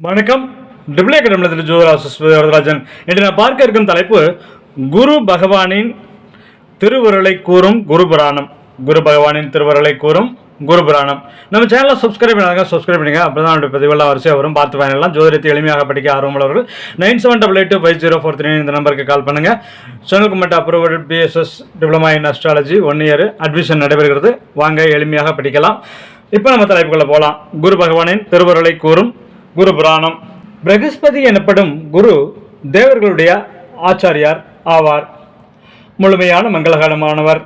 வணக்கம். டிபிள் அகாடமியில் ஜோதிராஜன். இன்று நான் பார்க்க இருக்கும் தலைப்பு குரு பகவானின் திருவருளை கூறும் குரு புராணம். குரு பகவானின் திருவருளை கூறும் குரு புராணம். நம்ம சேனலில் சப்ஸ்கிரைப் பண்ணுங்க. அப்போ தான் நம்மளுடைய பதிவெல்லாம் வரிசையாக வரும். பார்த்து பயனெல்லாம் ஜோதிடத்தை எளிமையாக படிக்க ஆர்வமுள்ளவர்கள் 9788250439 இந்த நம்பருக்கு கால் பண்ணுங்கள். Channel comment approval BSS diploma in astrology 1 year admission நடைபெறுகிறது. வாங்க எளிமையாக படிக்கலாம். இப்போ நம்ம தலைப்புக்குள்ளே போகலாம். குரு பகவானின் திருவருளை கூறும் குரு புராணம். பிரகஸ்பதி எனப்படும் குரு தேவர்களுடைய ஆச்சாரியார் ஆவார். முழுமையான மங்களகரமானவர்.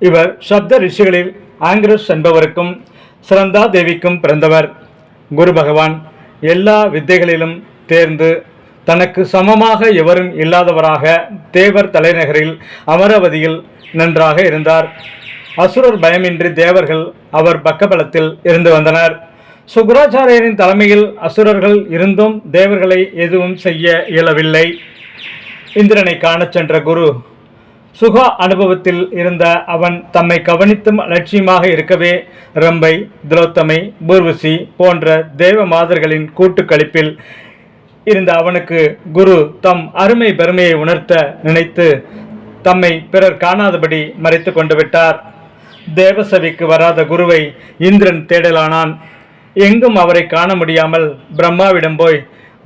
இவர் சப்த ரிஷிகளில் ஆங்கிரஸ் என்பவருக்கும் சிரந்தா தேவிக்கும் பிறந்தவர். குரு பகவான் எல்லா வித்தைகளிலும் தேர்ந்து தனக்கு சமமாக எவரும் இல்லாதவராக தேவர் தலைநகரில் அமராவதியில் நன்றாக இருந்தார். அசுரர் பயமின்றி தேவர்கள் அவர் பக்கபலத்தில் இருந்து வந்தனர். சுக்ராச்சாரியரின் தலைமையில் அசுரர்கள் இருந்தும் தேவர்களை எதுவும் செய்ய இயலவில்லை. இந்திரனை காணச் சென்ற குரு சுக அனுபவத்தில் இருந்த அவன் தம்மை கவனித்தும் அலட்சியமாக இருக்கவே ரம்பை, திலோத்தமை, பூர்வசி போன்ற தேவ மாதர்களின் கூட்டுக்களிப்பில் இருந்த அவனுக்கு குரு தம் அருமை பெருமையை உணர்த்த நினைத்து தம்மை பிறர் காணாதபடி மறைத்து கொண்டு விட்டார். தேவசபைக்கு வராத குருவை இந்திரன் தேடலானான். எங்கும் அவரை காண முடியாமல் பிரம்மாவிடம் போய்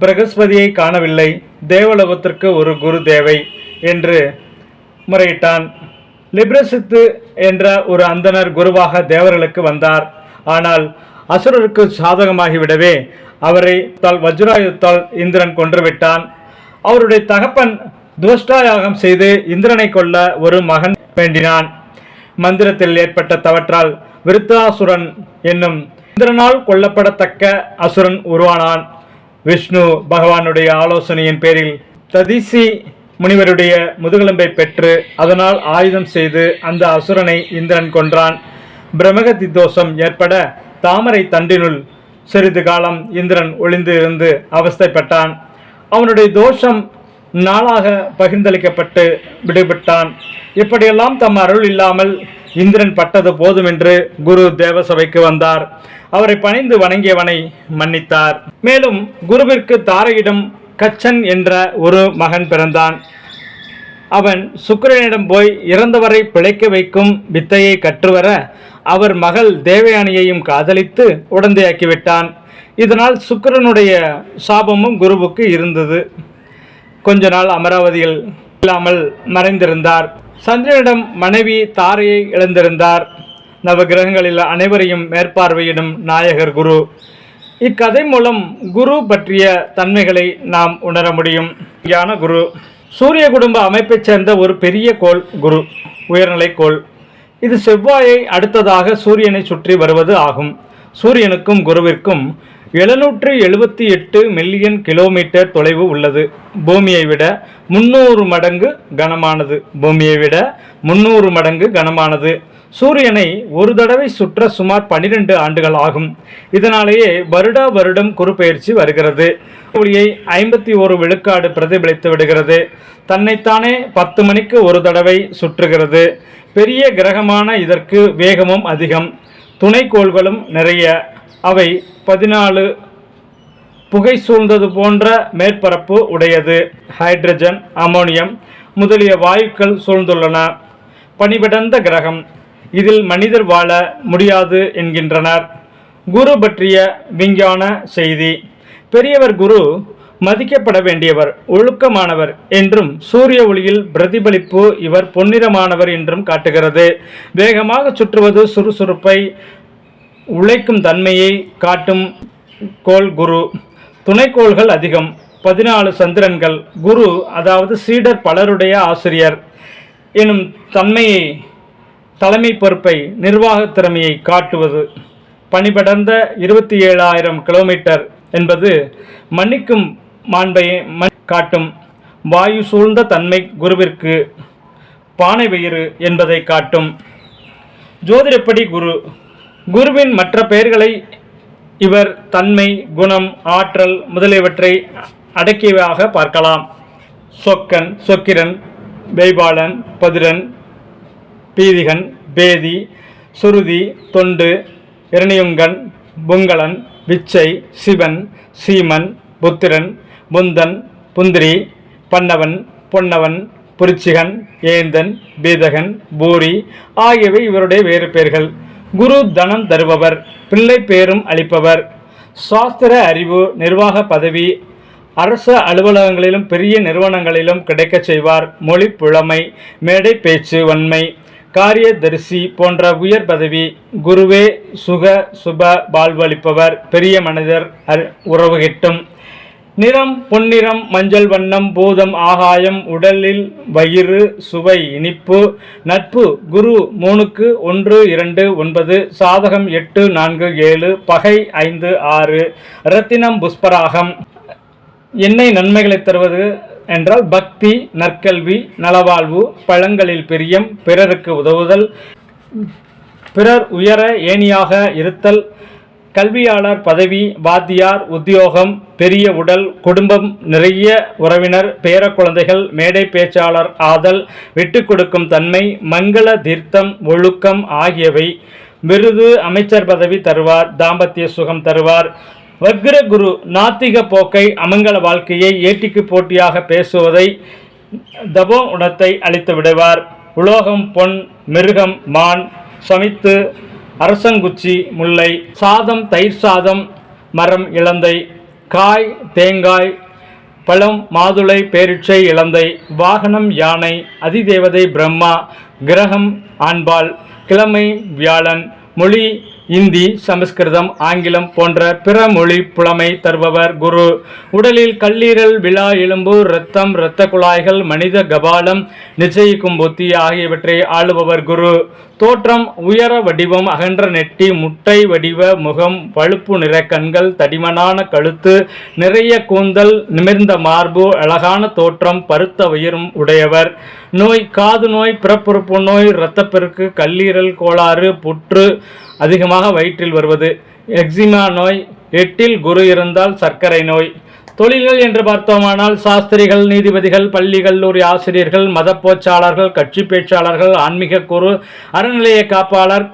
பிரகஸ்பதியை காணவில்லை, தேவலோகத்திற்கு ஒரு குரு தேவை என்று முறையிட்டான். லிப்ரசித்து என்ற ஒரு அந்தனர் குருவாக தேவர்களுக்கு வந்தார். ஆனால் அசுரருக்கு சாதகமாகிவிடவே அவரை வஜ்ராயுத்தால் இந்திரன் கொன்றுவிட்டான். அவருடைய தகப்பன் துவஷ்டாயாகம் செய்து இந்திரனை கொல்ல ஒரு மகன் வேண்டினான். மந்திரத்தில் ஏற்பட்ட தவற்றால் விருத்தாசுரன் என்னும் இந்திரனால் கொல்லப்படத்தக்க அசுரன் உருவானான். விஷ்ணு பகவானுடைய ஆலோசனையின் பேரில் ததிசி முனிவருடைய முதுகெலும்பை பெற்று அதனால் ஆயுதம் செய்து அந்த அசுரனை இந்திரன் கொன்றான். பிரம்மகத்தி தோஷம் ஏற்பட தாமரை தண்டினுள் சிறிது காலம் இந்திரன் ஒளிந்து இருந்து அவஸ்தைப்பட்டான். அவனுடைய தோஷம் நாளாக பகிர்ந்தளிக்கப்பட்டு விடுபட்டான். இப்படியெல்லாம் தம் அருள் இல்லாமல் இந்திரன் பட்டது போதுமென்று குரு தேவசபைக்கு வந்தார். அவரை பணிந்து வணங்கியவனை மன்னித்தார். மேலும் குருவிற்கு தாரையிடம் கச்சன் என்ற ஒரு மகன் பிறந்தான். அவன் சுக்கிரனிடம் போய் இறந்தவரை பிழைக்க வைக்கும் வித்தையை கற்றுவர அவர் மகள் தேவயானியையும் காதலித்து உடந்தையாக்கிவிட்டான். இதனால் சுக்கிரனுடைய சாபமும் குருவுக்கு இருந்தது. கொஞ்ச நாள் அமராவதியில் இல்லாமல் மறைந்திருந்தார். சந்திரனிடம் மனைவி தாரையை இழந்திருந்தார். நவகிரகங்களில் அனைவரையும் மேற்பார்வையிடும் நாயகர் குரு. இக்கதை மூலம் குரு பற்றிய தன்மைகளை நாம் உணர முடியும். குரு சூரிய குடும்ப அமைப்பைச் சேர்ந்த ஒரு பெரிய கோள் குரு, உயர்நிலை கோள். இது செவ்வாயை அடுத்ததாக சூரியனை சுற்றி வருவது ஆகும். சூரியனுக்கும் குருவிற்கும் 778 மில்லியன் கிலோமீட்டர் தொலைவு உள்ளது. பூமியை விட 300 மடங்கு கனமானது. சூரியனை ஒரு தடவை சுற்ற சுமார் 12 ஆண்டுகள் ஆகும். இதனாலேயே வருடம் குரு பெயர்ச்சி வருகிறது. ஒளியை 51 விழுக்காடு பிரதிபலித்து விடுகிறது. தன்னைத்தானே 10 மணிக்கு ஒரு தடவை சுற்றுகிறது. பெரிய கிரகமான இதற்கு வேகமும் அதிகம். துணைக்கோள்களும் நிறைய. அவை 14 புகை சூழ்ந்தது போன்ற மேற்பரப்பு உடையது. ஹைட்ரஜன், அமோனியம் முதலிய வாயுக்கள் சூழ்ந்துள்ளன. பனிபடர்ந்த கிரகம். இதில் மனிதர் வாழ முடியாது என்கின்றனர். குரு பற்றிய விஞ்ஞான செய்தி. பெரியவர் குரு மதிக்கப்பட வேண்டியவர், ஒழுக்கமானவர் என்றும் சூரிய ஒளியில் பிரதிபலிப்பு இவர் பொன்னிறமானவர் என்றும் காட்டுகிறது. வேகமாக சுற்றுவது சுறுசுறுப்பை உழைக்கும் தன்மையை காட்டும் கோள் குரு. துணைக்கோள்கள் அதிகம். 14 சந்திரன்கள். குரு அதாவது சீடர் பலருடைய ஆசிரியர் எனும் தன்மையை, தலைமை பொறுப்பை, நிர்வாக திறமையை காட்டுவது. பனிபடர்ந்த 27,000 கிலோமீட்டர் என்பது மன்னிக்கும் மாண்பை காட்டும். வாயு சூழ்ந்த தன்மை குருவிற்கு. பானை வயிறு என்பதை காட்டும். ஜோதிடப்படி குருவின் மற்ற பெயர்களை இவர் தன்மை, குணம், ஆற்றல் முதலியவற்றை அடக்கியவாக பார்க்கலாம். சொக்கன், சொக்கிரன், பெய்பாலன், பதிரன், பீதிகன், பேதி, சுருதி, தொண்டு, இரணியுங்கன், புங்களன், விச்சை, சிவன், சீமன், புத்திரன், புந்தன், புந்திரி, பன்னவன், பொன்னவன், புருச்சிகன், ஏந்தன், பீதகன், பூரி ஆகியவை இவருடைய வேறு பெயர்கள். குரு தனம் தருபவர், பிள்ளை பேரும் அளிப்பவர், சாஸ்திர அறிவு, நிர்வாக பதவி, அரசு அலுவலகங்களிலும் பெரிய நிறுவனங்களிலும் கிடைக்கச் செய்வார். மொழி புலமை, மேடை பேச்சு வன்மை, காரியதரிசி போன்ற உயர் பதவி. குருவே சுப வாழ்வளிப்பவர், பெரிய மனிதர் உறவு கிட்டும். நிறம் பொன்னிறம், மஞ்சள் வண்ணம், பூதம் ஆகாயம், உடலில் வயிறு, சுவை இனிப்பு. நட்பு குரு 3க்கு 1 2 9, சாதகம் 8 4 7, பகை 5 6. ரத்தினம் புஷ்பராகம். எண்ணெய் நன்மைகளை தருவது என்றால் பக்தி, நற்கல்வி, நலவாழ்வு, பழங்களில் பிரியம், பிறருக்கு உதவுதல், பிறர் உயர ஏணியாக இருத்தல், கல்வியாளர் பதவி, வாத்தியார் உத்தியோகம், பெரிய உடல், குடும்பம், நிறைய உறவினர், பேர குழந்தைகள், மேடை பேச்சாளர் ஆதல், விட்டு கொடுக்கும் தன்மை, மங்கள தீர்த்தம், ஒழுக்கம் ஆகியவை. விருது, அமைச்சர் பதவி தருவார், தாம்பத்திய சுகம் தருவார். வக்ர குரு நாத்திக போக்கை, அமங்கல வாழ்க்கையை, ஏட்டிக்கு போட்டியாக பேசுவதை, தபோ உணத்தை அளித்து விடுவார். உலோகம் பொன், மிருகம் மான், சமித்து அரசங்குச்சி முல்லை, சாதம் தயிர் சாதம், மரம் இலந்தை, காய் தேங்காய், பழம் மாதுளை பேரிச்சை இலந்தை, வாகனம் யானை, அதிதேவதை பிரம்மா, கிரகம் ஆண்பாள், கிழமை வியாழன், மொழி இந்தி, சமஸ்கிருதம், ஆங்கிலம் போன்ற பிற மொழி புலமை தருபவர் குரு. உடலில் கல்லீரல், விழா எலும்பு, இரத்தம், இரத்த குழாய்கள், மனித கபாலம், நிச்சயிக்கும் புத்தி ஆகியவற்றை ஆளுபவர் குரு. தோற்றம் உயர வடிவம், அகன்ற நெட்டி, முட்டை வடிவ முகம், பழுப்பு நிற கண்கள், தடிமனான கழுத்து, நிறைய கூந்தல், நிமிர்ந்த மார்பு, அழகான தோற்றம், பருத்த வயிறும் உடையவர். நோய் காது நோய், பிறப்புறுப்பு நோய், இரத்தப்பெருக்கு, கல்லீரல் கோளாறு, புற்று அதிகமாக வயிற்றில் வருவது, எக்ஸிமா நோய். 8ல் குரு இருந்தால் சர்க்கரை நோய். தொழில்கள் என்று பார்த்தோமானால் சாஸ்திரிகள், நீதிபதிகள், பள்ளி கல்லூரி ஆசிரியர்கள், மத போச்சாளர்கள், கட்சி பேச்சாளர்கள், ஆன்மீக குரு, அறநிலைய காப்பாளர்,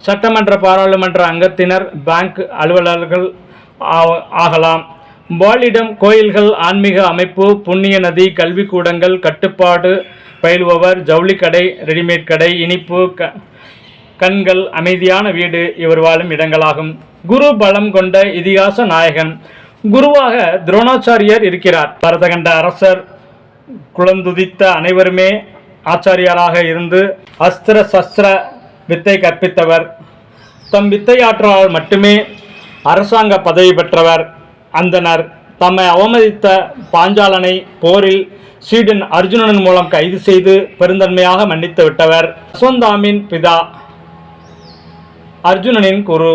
சட்டமன்ற பாராளுமன்ற அங்கத்தினர், பேங்க் அலுவலர்கள் ஆகலாம். வாழிடம், கோயில்கள், ஆன்மீக அமைப்பு, புண்ணிய நதி, கல்விக்கூடங்கள், கட்டுப்பாடு பயிலுபவர், ஜவுளி கடை, ரெடிமேட் கடை, இனிப்பு, கண்கள், அமைதியான வீடு இவர் வாழும் இடங்களாகும். குரு பலம் கொண்ட இதிகாச நாயகன். குருவாக துரோணாச்சாரியர் இருக்கிறார். பரதகண்ட அரசர் குலந்துதித்த அனைவருமே ஆச்சாரியராக இருந்து அஸ்திர சஸ்திர வித்தை கற்பித்தவர். தம் வித்தையாற்றலால் மட்டுமே அரசாங்க பதவி பெற்றவர். அந்தனர் தம்மை அவமதித்த பாஞ்சாலனை போரில் சீடன் அர்ஜுனன் மூலம் கைது செய்து பெருந்தன்மையாக மன்னித்து விட்டவர். அஸ்வந்தாமின் பிதா, அர்ஜுனனின் குரு.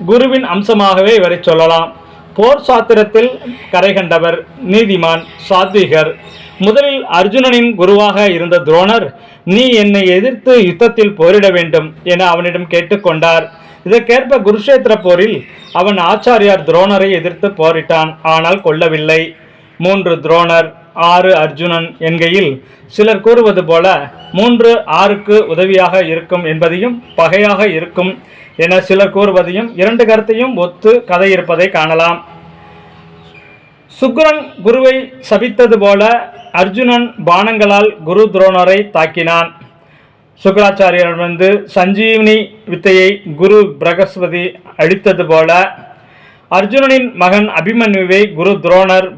குருவின் அம்சமாகவே இவரை சொல்லலாம். போர் சாத்திரத்தில் கரை கண்டவர், நீதிமான், சாத்விகர். முதலில் அர்ஜுனனின் குருவாக இருந்த துரோணர், நீ என்னை எதிர்த்து யுத்தத்தில் போரிட வேண்டும் என அவனிடம் கேட்டுக்கொண்டார். இதற்கேற்ப குருஷேத்திர போரில் அவன் ஆச்சாரியார் துரோணரை எதிர்த்து போரிட்டான். ஆனால் கொல்லவில்லை. 3 துரோணர் 6 அர்ஜுனன் என்கையில் சிலர் கூறுவது போல 3 6க்கு உதவியாக இருக்கும் என்பதையும் பகையாக இருக்கும் என சிலர் கூறுவதையும் 2 கருத்தையும் ஒத்து கதை இருப்பதை காணலாம். சுக்கிரன் குருவை சபித்தது போல அர்ஜுனன் பானங்களால் குரு துரோணரை தாக்கினான். சுக்கராச்சாரியரிடமிருந்து சஞ்சீவினி வித்தையை குரு பிரகஸ்பதி அளித்தது போல அர்ஜுனனின் மகன் அபிமன்யுவை குரு துரோணர்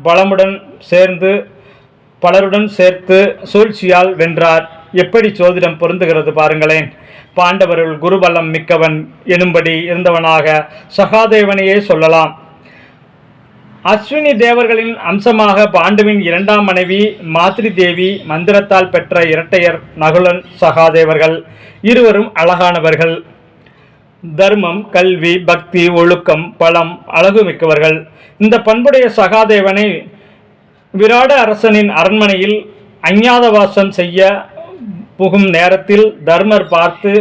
பலருடன் சேர்த்து சூழ்ச்சியால் வென்றார். எப்படி சோதிடம் பொருந்துகிறது பாருங்களேன். பாண்டவர்கள் குருபலம் மிக்கவன் எனும்படி இருந்தவனாக சகாதேவனையே சொல்லலாம். அஸ்வினி தேவர்களின் அம்சமாக பாண்டுவின் 2ஆம் மனைவி மாத்ரி தேவி மந்திரத்தால் பெற்ற இரட்டையர் நகுலன், சகாதேவர்கள். இருவரும் அழகானவர்கள். தர்மம், கல்வி, பக்தி, ஒழுக்கம், பலம், அழகு மிக்கவர்கள். இந்த பண்புடைய சகாதேவனை விராட அரசனின் அரண்மனையில் அஞ்ஞாதவாசம் செய்ய புகும் நேரத்தில் தர்மர் பார்த்து,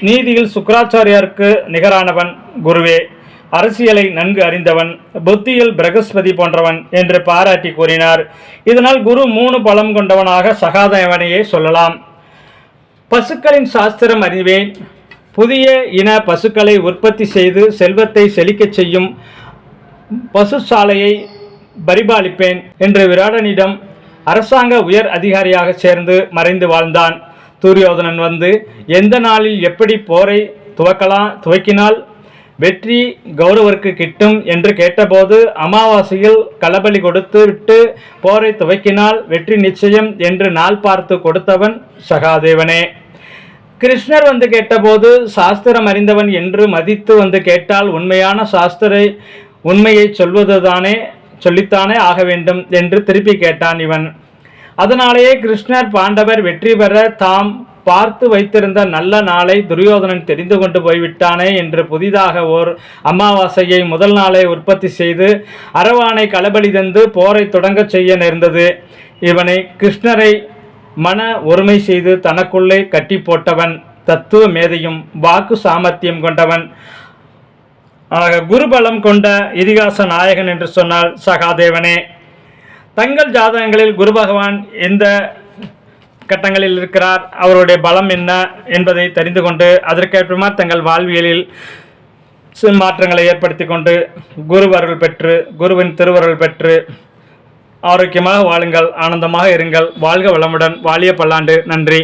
நீதியில் சுக்கராச்சாரியாருக்கு நிகரானவன் குருவே, அரசியலை நன்கு அறிந்தவன், புத்தியில் பிரகஸ்பதி போன்றவன் என்று பாராட்டி கூறினார். இதனால் குரு 3 பலம் கொண்டவனாக சகாதேவனையே சொல்லலாம். பசுக்களின் சாஸ்திரம் அறிவேன், புதிய இன பசுக்களை உற்பத்தி செய்து செல்வத்தை செழிக்கச் செய்யும் பசுசாலையை பரிபாலிப்பேன் என்று விராடனிடம் அரசாங்க உயர் அதிகாரியாக சேர்ந்து மறைந்து வாழ்ந்தான். துரியோதனன் வந்து எந்த நாளில் எப்படி போரை துவக்கினால் வெற்றி கௌரவருக்கு கிட்டும் என்று கேட்டபோது, அமாவாசையில் களபலி கொடுத்து விட்டு போரை துவக்கினால் வெற்றி நிச்சயம் என்று நாள் பார்த்து கொடுத்தவன் சகாதேவனே. கிருஷ்ணர் வந்து கேட்டபோது, சாஸ்திரம் அறிந்தவன் என்று மதித்து வந்து கேட்டால் உண்மையான உண்மையை சொல்லித்தானே ஆக வேண்டும் என்று திருப்பி கேட்டான் இவன். அதனாலேயே கிருஷ்ணர் பாண்டவர் வெற்றி பெற தாம் பார்த்து வைத்திருந்த நல்ல நாளை துரியோதனன் தெரிந்து கொண்டு போய்விட்டானே என்று புதிதாக ஓர் அமாவாசையை முதல் நாளை உற்பத்தி செய்து அரவானை களபலி தந்து போரை தொடங்க செய்ய நேர்ந்தது. இவனை கிருஷ்ணரை மன ஒருமை செய்து தனக்குள்ளே கட்டி போட்டவன், தத்துவ மேதையும் வாக்கு சாமர்த்தியம் கொண்டவன், குருபலம் கொண்ட இதிகாச நாயகன் என்று சொன்னால் சகாதேவனே. தங்கள் ஜாதகங்களில் குரு பகவான் எந்த கட்டங்களில் இருக்கிறார், அவருடைய பலம் என்ன என்பதை தெரிந்து கொண்டு அதற்கேற்ப தங்கள் வாழ்வியலில் மாற்றங்களை ஏற்படுத்தி கொண்டு குருவருள் பெற்று குருவின் திருவருள் பெற்று ஆரோக்கியமாக வாழுங்கள், ஆனந்தமாக இருங்கள். வாழ்க வளமுடன், வாழிய பல்லாண்டு. நன்றி.